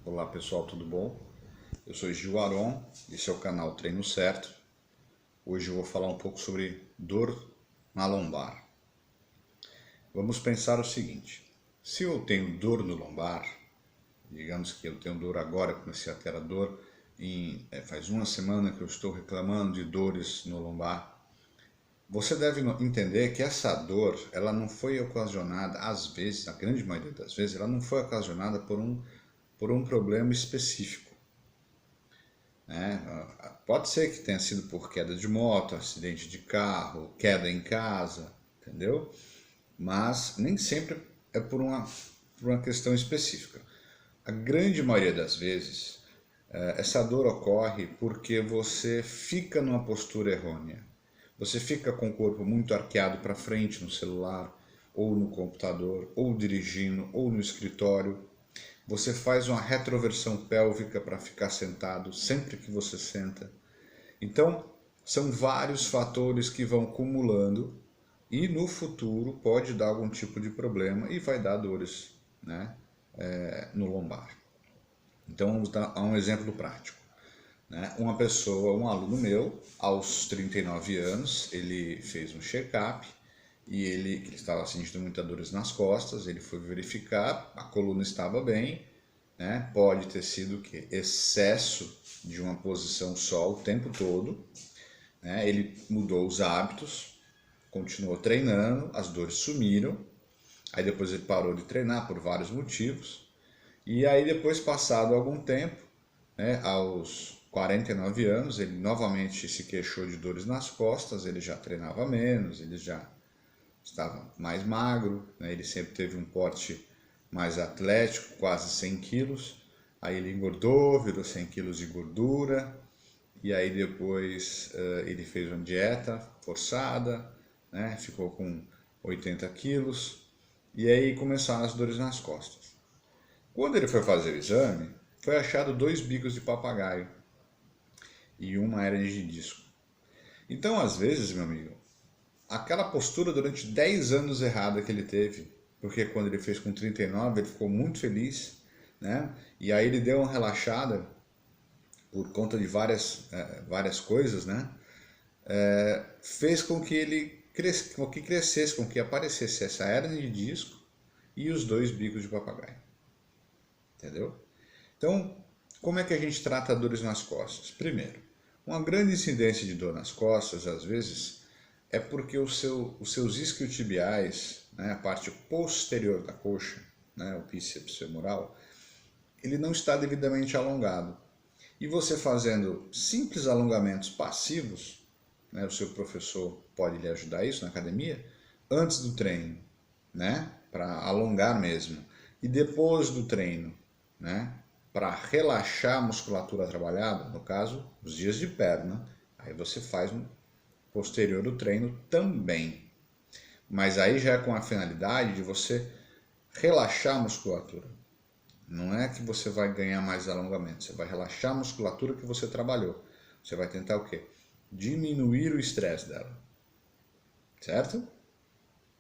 Olá pessoal, tudo bom? Eu sou Gil Aron, esse é o canal Treino Certo. Hoje eu vou falar um pouco sobre dor na lombar. Vamos pensar o seguinte: se eu tenho dor no lombar, digamos que eu tenho dor agora, comecei a ter a dor, faz uma semana que eu estou reclamando de dores no lombar. Você deve entender que essa dor, ela não foi ocasionada, às vezes, na grande maioria das vezes, ela não foi ocasionada por um problema específico, né? Pode ser que tenha sido por queda de moto, acidente de carro, queda em casa, entendeu? Mas nem sempre é por uma questão específica. A grande maioria das vezes, essa dor ocorre porque você fica numa postura errônea. Você fica com o corpo muito arqueado para frente no celular, ou no computador, ou dirigindo, ou no escritório. Você faz uma retroversão pélvica para ficar sentado sempre que você senta. Então, são vários fatores que vão acumulando e no futuro pode dar algum tipo de problema e vai dar dores, né, no lombar. Então, vamos dar um exemplo prático, né? Uma pessoa, um aluno meu, aos 39 anos, ele fez um check-up e ele estava sentindo muitas dores nas costas, ele foi verificar, a coluna estava bem, né? Pode ter sido que excesso de uma posição só o tempo todo, né? Ele mudou os hábitos, continuou treinando, as dores sumiram, aí depois ele parou de treinar por vários motivos, e aí depois, passado algum tempo, né, aos 49 anos, ele novamente se queixou de dores nas costas, ele já treinava menos, ele já estava mais magro, né, ele sempre teve um porte mais atlético, quase 100 quilos, aí ele engordou, virou 100 quilos de gordura, e aí depois ele fez uma dieta forçada, né, ficou com 80 quilos, e aí começaram as dores nas costas. Quando ele foi fazer o exame, foi achado 2 bicos de papagaio e uma hernia de disco. Então, às vezes, meu amigo, aquela postura durante 10 anos errada que ele teve, porque quando ele fez com 39 ele ficou muito feliz, né? E aí ele deu uma relaxada por conta de várias coisas, né? Fez com que ele crescesse, com que aparecesse essa hernia de disco e os 2 bicos de papagaio. Entendeu? Então, como é que a gente trata dores nas costas? Primeiro, uma grande incidência de dor nas costas, às vezes, é porque os seus isquiotibiais, né, a parte posterior da coxa, né, o bíceps femoral, ele não está devidamente alongado. E você fazendo simples alongamentos passivos, né, o seu professor pode lhe ajudar isso na academia, antes do treino, né, para alongar mesmo, e depois do treino, né, para relaxar a musculatura trabalhada, no caso, os dias de perna, aí você faz um posterior do treino também. Mas aí já é com a finalidade de você relaxar a musculatura. Não é que você vai ganhar mais alongamento, você vai relaxar a musculatura que você trabalhou. Você vai tentar o quê? Diminuir o estresse dela. Certo?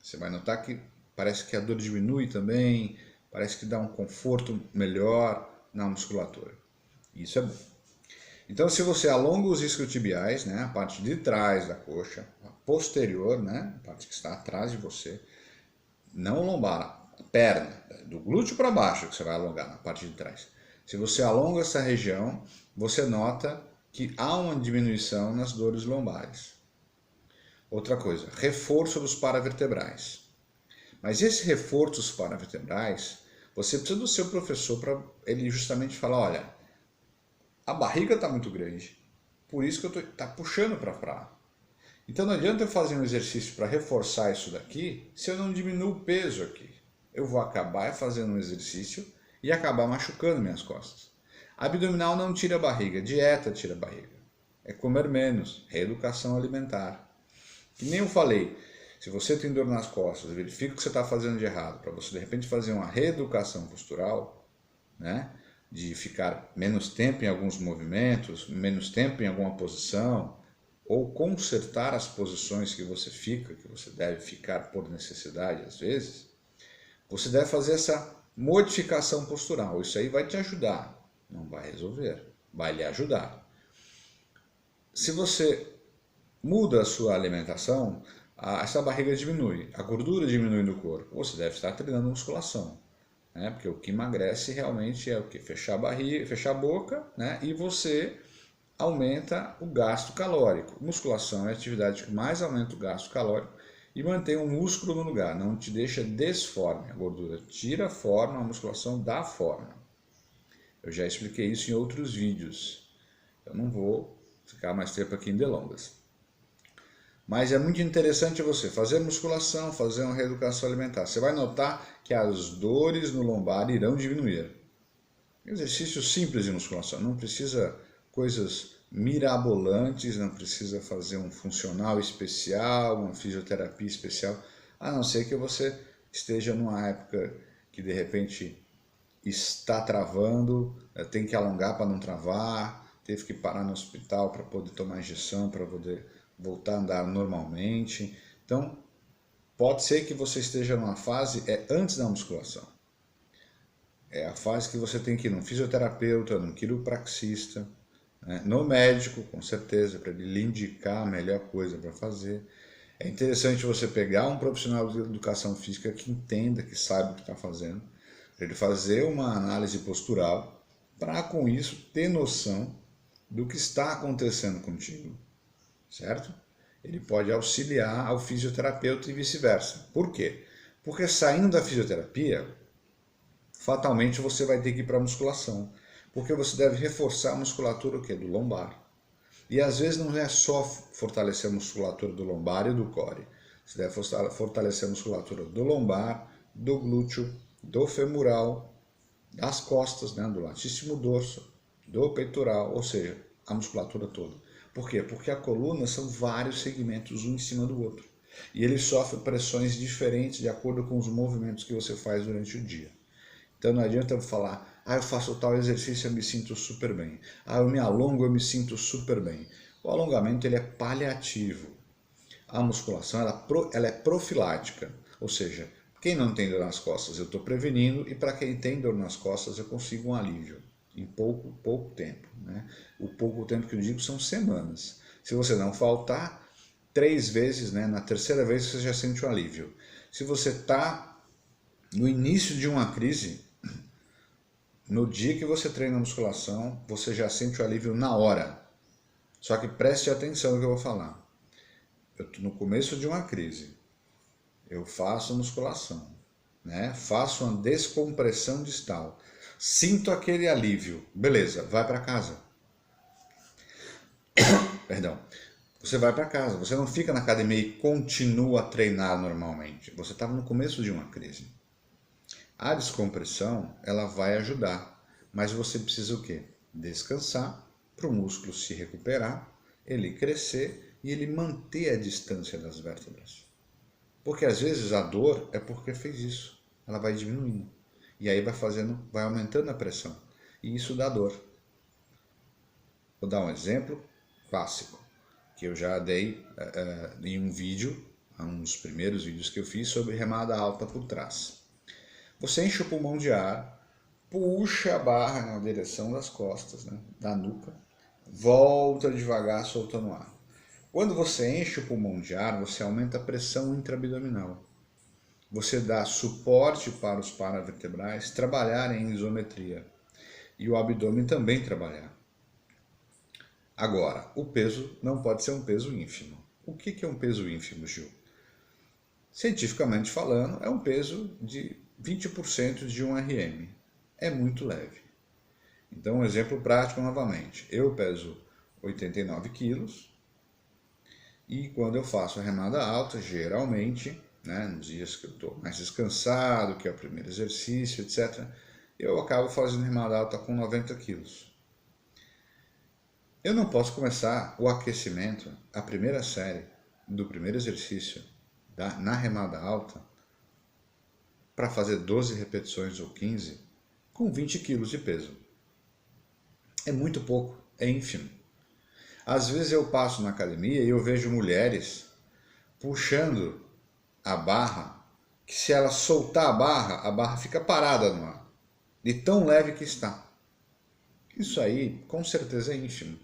Você vai notar que parece que a dor diminui também, parece que dá um conforto melhor na musculatura. Isso é bom. Então, se você alonga os isquiotibiais, né, a parte de trás da coxa, a posterior, né, a parte que está atrás de você, não lombar, a perna, do glúteo para baixo que você vai alongar na parte de trás. Se você alonga essa região, você nota que há uma diminuição nas dores lombares. Outra coisa, reforço dos paravertebrais. Mas esse reforço dos paravertebrais, você precisa do seu professor para ele justamente falar, olha, a barriga está muito grande, por isso que eu estou puxando para cá. Então não adianta eu fazer um exercício para reforçar isso daqui se eu não diminuo o peso aqui. Eu vou acabar fazendo um exercício e acabar machucando minhas costas. Abdominal não tira a barriga, dieta tira a barriga. É comer menos, reeducação alimentar. Que nem eu falei, se você tem dor nas costas, verifica o que você está fazendo de errado, para você de repente fazer uma reeducação postural, né? De ficar menos tempo em alguns movimentos, menos tempo em alguma posição, ou consertar as posições que você deve ficar por necessidade às vezes, você deve fazer Modificação postural, isso aí vai te ajudar, não vai resolver, vai lhe ajudar. Se você muda a sua alimentação, essa barriga diminui, a gordura diminui no corpo, você deve estar treinando musculação, né? Porque o que emagrece realmente é o que? Fechar a barriga, fechar a boca, né? E você aumenta o gasto calórico. Musculação é a atividade que mais aumenta o gasto calórico e mantém o músculo no lugar, não te deixa desforme. A gordura tira a forma, a musculação dá forma. Eu já expliquei isso em outros vídeos. Eu não vou ficar mais tempo aqui em delongas. Mas é muito interessante você fazer musculação, fazer uma reeducação alimentar. Você vai notar que as dores no lombar irão diminuir. Exercício simples de musculação, não precisa coisas mirabolantes, não precisa fazer um funcional especial, uma fisioterapia especial, a não ser que você esteja numa época que de repente está travando, tem que alongar para não travar, teve que parar no hospital para poder tomar injeção, para poder voltar a andar normalmente. Então, pode ser que você esteja numa fase antes da musculação. É a fase que você tem que ir num fisioterapeuta, num quiropraxista, né? No médico, com certeza, para ele lhe indicar a melhor coisa para fazer. É interessante você pegar um profissional de educação física que entenda, que saiba o que está fazendo, para ele fazer uma análise postural, para com isso ter noção do que está acontecendo contigo, certo? Ele pode auxiliar ao fisioterapeuta e vice-versa. Por quê? Porque saindo da fisioterapia, fatalmente você vai ter que ir para a musculação, porque você deve reforçar a musculatura do lombar. E às vezes não é só fortalecer a musculatura do lombar e do core. Você deve fortalecer a musculatura do lombar, do glúteo, do femoral, das costas, né, do latíssimo dorso, do peitoral, ou seja, a musculatura toda. Por quê? Porque a coluna são vários segmentos, um em cima do outro. E ele sofre pressões diferentes de acordo com os movimentos que você faz durante o dia. Então não adianta eu falar, eu faço tal exercício e eu me sinto super bem. Eu me alongo, eu me sinto super bem. O alongamento ele é paliativo. A musculação ela é profilática, ou seja, quem não tem dor nas costas eu estou prevenindo e para quem tem dor nas costas eu consigo um alívio em pouco tempo. Né? O pouco tempo que eu digo são semanas. Se você não faltar 3 vezes, né, na terceira vez você já sente um alívio. Se você está no início de uma crise, no dia que você treina musculação, você já sente o alívio na hora. Só que preste atenção no que eu vou falar. Eu estou no começo de uma crise. Eu faço musculação, né? Faço uma descompressão distal. Sinto aquele alívio. Beleza, vai para casa. Perdão. Você vai para casa. Você não fica na academia e continua a treinar normalmente. Você estava no começo de uma crise. A descompressão, ela vai ajudar, mas você precisa o quê? Descansar para o músculo se recuperar, ele crescer e ele manter a distância das vértebras. Porque às vezes a dor é porque fez isso, ela vai diminuindo e aí vai aumentando a pressão e isso dá dor. Vou dar um exemplo clássico que eu já dei em um vídeo, um dos primeiros vídeos que eu fiz sobre remada alta por trás. Você enche o pulmão de ar, puxa a barra na direção das costas, né, da nuca, volta devagar soltando o ar. Quando você enche o pulmão de ar, você aumenta a pressão intraabdominal. Você dá suporte para os paravertebrais trabalharem em isometria e o abdômen também trabalhar. Agora, o peso não pode ser um peso ínfimo. O que é um peso ínfimo, Gil? Cientificamente falando, é um peso de 20% de um RM. É muito leve. Então, um exemplo prático novamente. Eu peso 89 quilos e quando eu faço a remada alta, geralmente, né, nos dias que eu estou mais descansado, que é o primeiro exercício, etc., eu acabo fazendo remada alta com 90 quilos. Eu não posso começar o aquecimento, a primeira série do primeiro exercício na remada alta, para fazer 12 repetições ou 15, com 20 quilos de peso. É muito pouco, é ínfimo. Às vezes eu passo na academia e eu vejo mulheres puxando a barra que se ela soltar a barra fica parada no ar, de tão leve que está. Isso aí, com certeza, é ínfimo.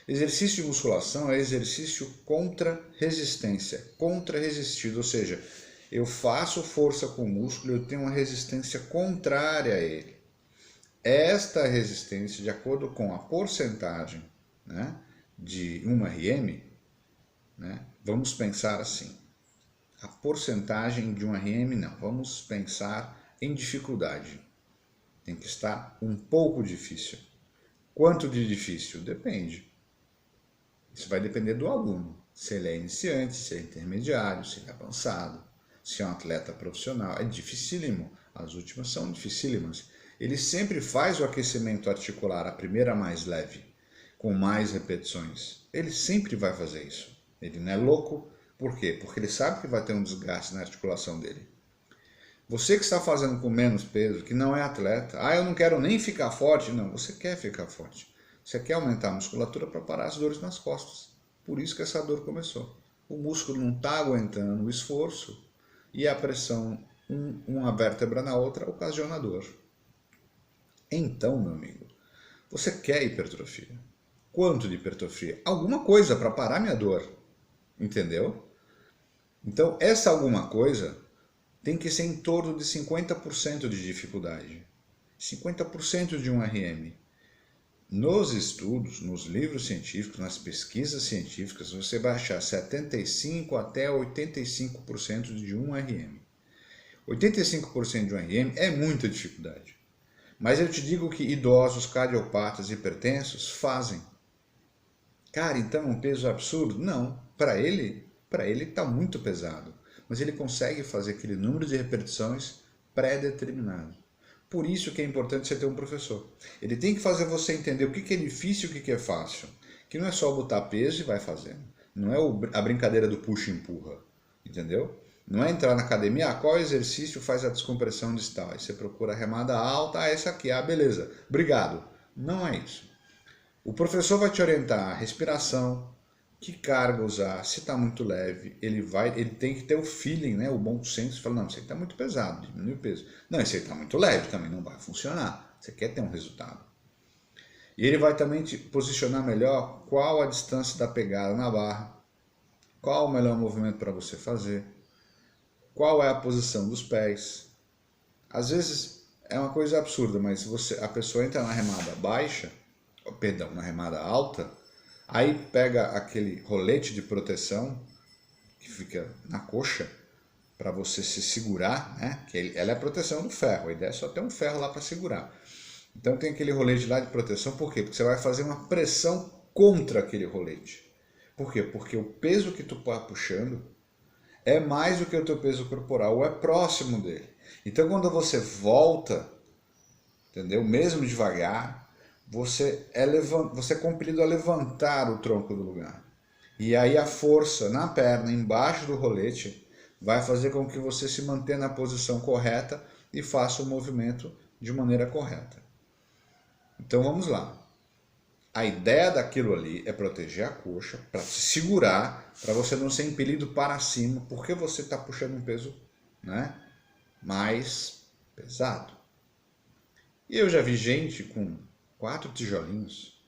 Exercício de musculação é exercício contra resistência, contra resistido, ou seja, eu faço força com o músculo, eu tenho uma resistência contrária a ele. Esta resistência, de acordo com a porcentagem, né, de 1 RM, né, vamos pensar assim, a porcentagem de 1 RM não, vamos pensar em dificuldade. Tem que estar um pouco difícil. Quanto de difícil? Depende. Isso vai depender do aluno. Se ele é iniciante, se é intermediário, se ele é avançado, se é um atleta profissional. É dificílimo. As últimas são dificílimas. Ele sempre faz o aquecimento articular, a primeira mais leve, com mais repetições. Ele sempre vai fazer isso. Ele não é louco. Por quê? Porque ele sabe que vai ter um desgaste na articulação dele. Você que está fazendo com menos peso, que não é atleta, eu não quero nem ficar forte. Não, você quer ficar forte. Você quer aumentar a musculatura para parar as dores nas costas. Por isso que essa dor começou. O músculo não está aguentando o esforço e a pressão uma vértebra na outra ocasiona dor. Então, meu amigo, você quer hipertrofia. Quanto de hipertrofia? Alguma coisa para parar minha dor. Entendeu? Então, essa alguma coisa tem que ser em torno de 50% de dificuldade. 50% de 1 RM. Nos estudos, nos livros científicos, nas pesquisas científicas, você vai achar 75% até 85% de 1 RM. 85% de 1 RM é muita dificuldade. Mas eu te digo que idosos, cardiopatas, hipertensos fazem. Cara, então é um peso absurdo? Não. Para ele está muito pesado. Mas ele consegue fazer aquele número de repetições pré-determinado. Por isso que é importante você ter um professor. Ele tem que fazer você entender o que é difícil e o que é fácil. Que não é só botar peso e vai fazendo. Não é a brincadeira do puxa e empurra. Entendeu? Não é entrar na academia, qual exercício faz a descompressão distal? Aí você procura a remada alta, essa aqui, beleza, obrigado. Não é isso. O professor vai te orientar a respiração, que carga usar, se está muito leve, ele tem que ter o feeling, né, o bom senso, fala, não, isso aí está muito pesado, diminui o peso. Não, isso aí está muito leve, também não vai funcionar. Você quer ter um resultado. E ele vai também te posicionar melhor qual a distância da pegada na barra, qual o melhor movimento para você fazer, qual é a posição dos pés. Às vezes é uma coisa absurda, mas a pessoa entra na remada baixa, na remada alta, aí pega aquele rolete de proteção que fica na coxa para você se segurar, né? Que ela é a proteção do ferro, a ideia é só ter um ferro lá para segurar. Então tem aquele rolete lá de proteção, por quê? Porque você vai fazer uma pressão contra aquele rolete. Por quê? Porque o peso que tu está puxando é mais do que o teu peso corporal, ou é próximo dele. Então quando você volta, entendeu? Mesmo devagar, você é compelido a levantar o tronco do lugar. E aí a força na perna, embaixo do rolete, vai fazer com que você se mantenha na posição correta e faça o movimento de maneira correta. Então vamos lá. A ideia daquilo ali é proteger a coxa, para te segurar, para você não ser impelido para cima, porque você está puxando um peso, né, mais pesado. E eu já vi gente com 4 tijolinhos,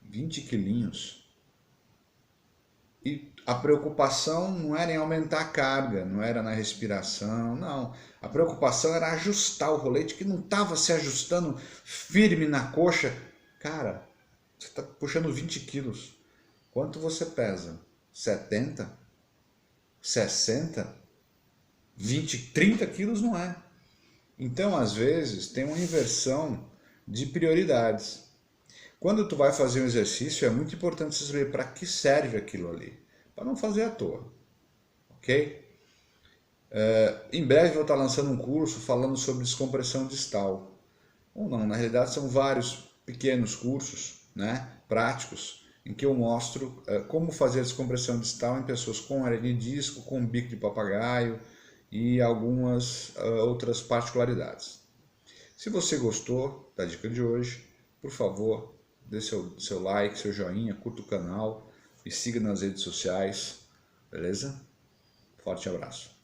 20 quilinhos, e a preocupação não era em aumentar a carga, não era na respiração, não. A preocupação era ajustar o rolete, que não estava se ajustando firme na coxa. Cara, você está puxando 20 quilos. Quanto você pesa? 70? 60? 20, 30 quilos não é. Então, às vezes, tem uma inversão de prioridades. Quando tu vai fazer um exercício, é muito importante você saber para que serve aquilo ali, para não fazer à toa, ok? Em breve vou estar lançando um curso falando sobre descompressão distal. Ou não, na realidade são vários pequenos cursos, né, práticos, em que eu mostro como fazer a descompressão distal em pessoas com hernia de disco, com bico de papagaio e algumas outras particularidades. Se você gostou da dica de hoje, por favor, dê seu like, seu joinha, curta o canal e siga nas redes sociais, beleza? Forte abraço.